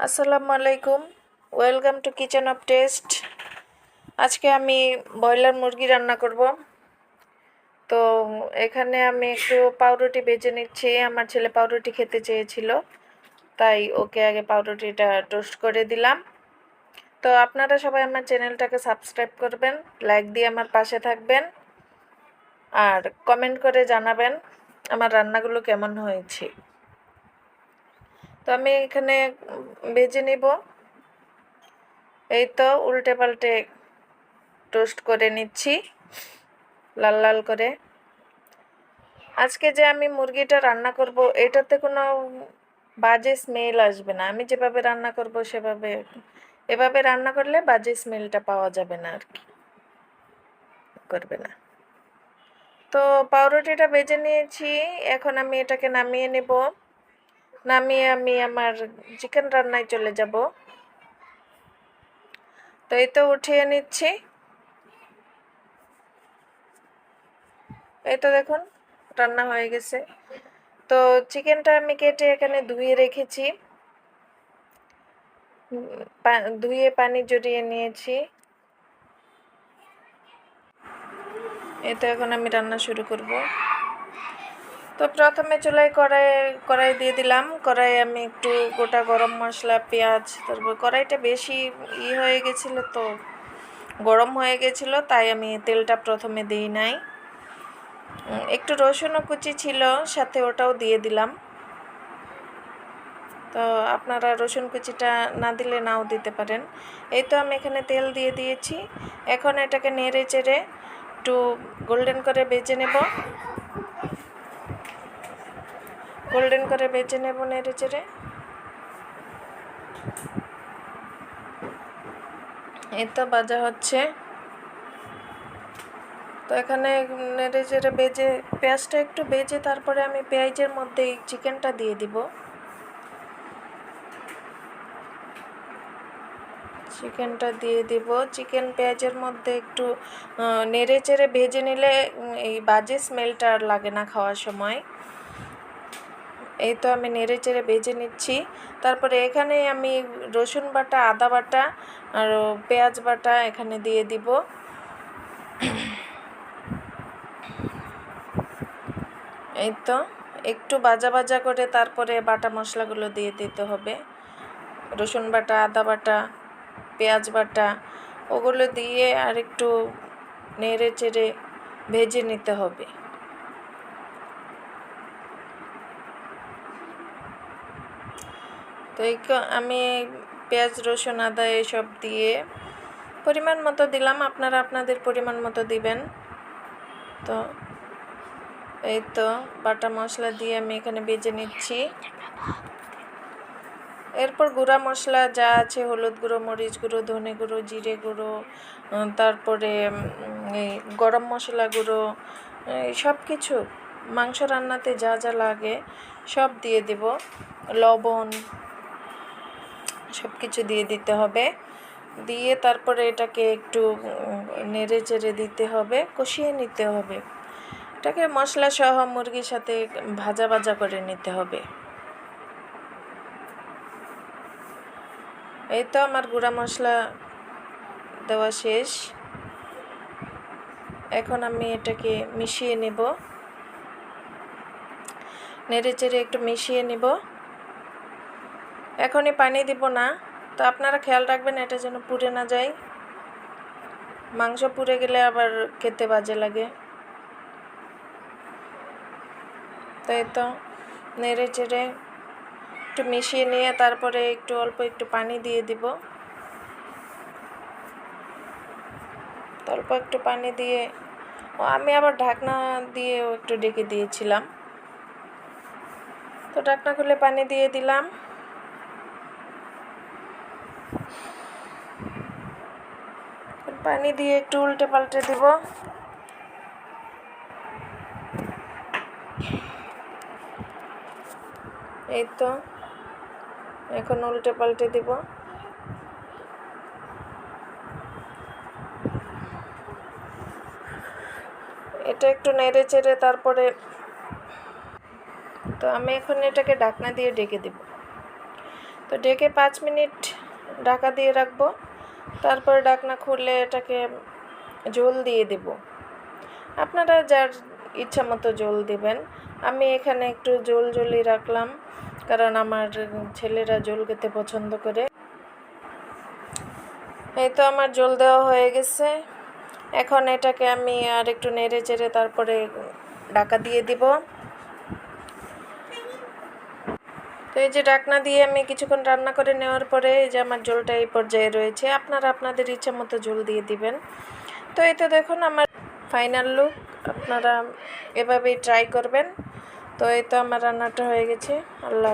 আসসালামু আলাইকুম, welcome to kitchen of test. আজকে আমি ব্রয়লার মুরগি রান্না করব। তো এখানে আমি একটু পাউরুটি বেজে নিচ্ছি। আমার ছেলে পাউরুটি খেতে চেয়েছিল, তাই ওকে আগে পাউরুটিটা টোস্ট করে দিলাম। তো আপনারা সবাই আমার চ্যানেলটাকে সাবস্ক্রাইব করবেন, লাইক দিয়ে আমার পাশে থাকবেন, আর কমেন্ট করে জানাবেন আমার রান্নাগুলো কেমন হয়েছে। তো আমি এখানে বেজে নিব। এই তো উল্টে পাল্টে টোস্ট করে নিচ্ছি লাল লাল করে। আজকে যে আমি মুরগিটা রান্না করব, এটাতে কোনো বাজে স্মেল আসবে না। আমি যেভাবে রান্না করব এভাবে রান্না করলে বাজে স্মেলটা পাওয়া যাবে না আর কি, করবে না। তো পাউরুটিটা বেজে নিয়েছি, এখন আমি এটাকে নামিয়ে নেব। নামিয়ে আমি আমার চিকেন রান্নায় চলে যাব। তো এই তো উঠিয়ে নিচ্ছি। এই তো দেখুন রান্না হয়ে গেছে। তো চিকেনটা আমি কেটে এখানে ধুয়ে রেখেছি, ধুয়ে পানি জড়িয়ে নিয়েছি। এই তো এখন আমি রান্না শুরু করব। তো প্রথমে চুলায় কড়াই দিয়ে দিলাম। কড়াই আমি একটু গোটা গরম মশলা, পেঁয়াজ, তারপর কড়াইটা বেশি হয়ে গেছিলো, তো গরম হয়ে গেছিলো, তাই আমি তেলটা প্রথমে দিই নাই। একটু রসুনও কুচি ছিল সাথে, ওটাও দিয়ে দিলাম। তো আপনারা রসুন কুচিটা না দিলে নাও দিতে পারেন। এই তো আমি এখানে তেল দিয়ে দিয়েছি। এখন এটাকে নেড়ে চেড়ে একটু গোল্ডেন করে বেজে নেব। নেড়ে চেড়ে। এই তো ভাজা হচ্ছে। তো এখানে নেড়ে চেড়ে পেঁয়াজটা একটু বেজে তারপরে আমি পেঁয়াজের মধ্যে এই চিকেনটা দিয়ে দিব। চিকেন পেঁয়াজের মধ্যে একটু নেড়ে চেড়ে ভেজে নিলে এই বাজে স্মেলটা আর লাগে না খাওয়ার সময়। এই তো আমি নেড়ে চেড়ে ভেজে নিচ্ছি। তারপরে এখানে আমি রসুন বাটা, আদা বাটা আর পেঁয়াজ বাটা এখানে দিয়ে দিব। এই তো একটু ভাজা করে তারপরে বাটা মশলাগুলো দিয়ে দিতে হবে। রসুন বাটা, আদা বাটা, পেঁয়াজ বাটা, ওগুলো দিয়ে আর একটু নেড়ে চেড়ে ভেজে নিতে হবে। তো আমি পেঁয়াজ, রসুন, আদা এসব দিয়ে পরিমাণ মতো দিলাম, আপনারা আপনাদের পরিমাণ মতো দিবেন। তো এই তো বাটা মশলা দিয়ে আমি এখানে ভেজে নিচ্ছি। এরপর গুঁড়া মশলা যা আছে, হলুদ গুঁড়ো, মরিচ গুঁড়ো, ধনে গুঁড়ো, জিরে গুঁড়ো, তারপরে এই গরম মশলা গুঁড়ো, সব কিছু মাংস রান্নাতে যা যা লাগে সব দিয়ে দেব। লবণ, সব কিছু দিয়ে দিতে হবে। দিয়ে তারপরে এটাকে একটু নেড়ে চেড়ে দিতে হবে, কষিয়ে নিতে হবে। এটাকে মশলা সহ মুরগির সাথে ভাজা করে নিতে হবে। এই তো আমার গুঁড়া মশলা দেওয়া শেষ। এখন আমি এটাকে মিশিয়ে নেব, নেড়ে চেড়ে একটু মিশিয়ে নেব। এখনই পানি দিব না, তো আপনারা খেয়াল রাখবেন এটা যেন পুড়ে না যায়। মাংস পুড়ে গেলে আবার খেতে বাজে লাগে। তাই তো নেড়ে চেড়ে একটু মিশিয়ে নিয়ে তারপরে অল্প একটু পানি দিয়ে দিব। অল্প একটু পানি দিয়ে আমি আবার ঢাকনা দিয়েও একটু ঢেকে দিয়েছিলাম। তো ঢাকনা খুলে পানি দিয়ে দিলাম। পানি দিয়ে একটু উল্টে পাল্টে দিব। এই তো এখন উল্টে পাল্টে দিব। এটা একটু নেড়ে চেড়ে তারপরে তো আমি এখন এটাকে ঢাকনা দিয়ে ঢেকে দেব। তো ঢেকে 5 মিনিট ঢাকা দিয়ে রাখবো। তারপরে ঢাকনা খুলে এটাকে ঝোল দিয়ে দেব। আপনারা যার ইচ্ছা মতো ঝোল দিবেন। আমি এখানে একটু ঝোলই রাখলাম, কারণ আমার ছেলেরা ঝোল খেতে পছন্দ করে। এই তো আমার ঝোল দেওয়া হয়ে গেছে। এখন এটাকে আমি আর একটু নেড়ে চেড়ে তারপরে ঢাকা দিয়ে দিব। তো এই যে ঢাকনা দিয়ে আমি কিছুক্ষণ রান্না করে নেওয়ার পরে এই যে আমার ঝোলটা এই পর্যায়ে রয়েছে। আপনারা আপনাদের ইচ্ছা মতো ঝোল দিয়ে দিবেন। তো এই তো দেখুন আমার ফাইনাল লুক। আপনারা এভাবেই ট্রাই করবেন। তো এই তো আমার রান্নাটা হয়ে গেছে। আল্লাহ।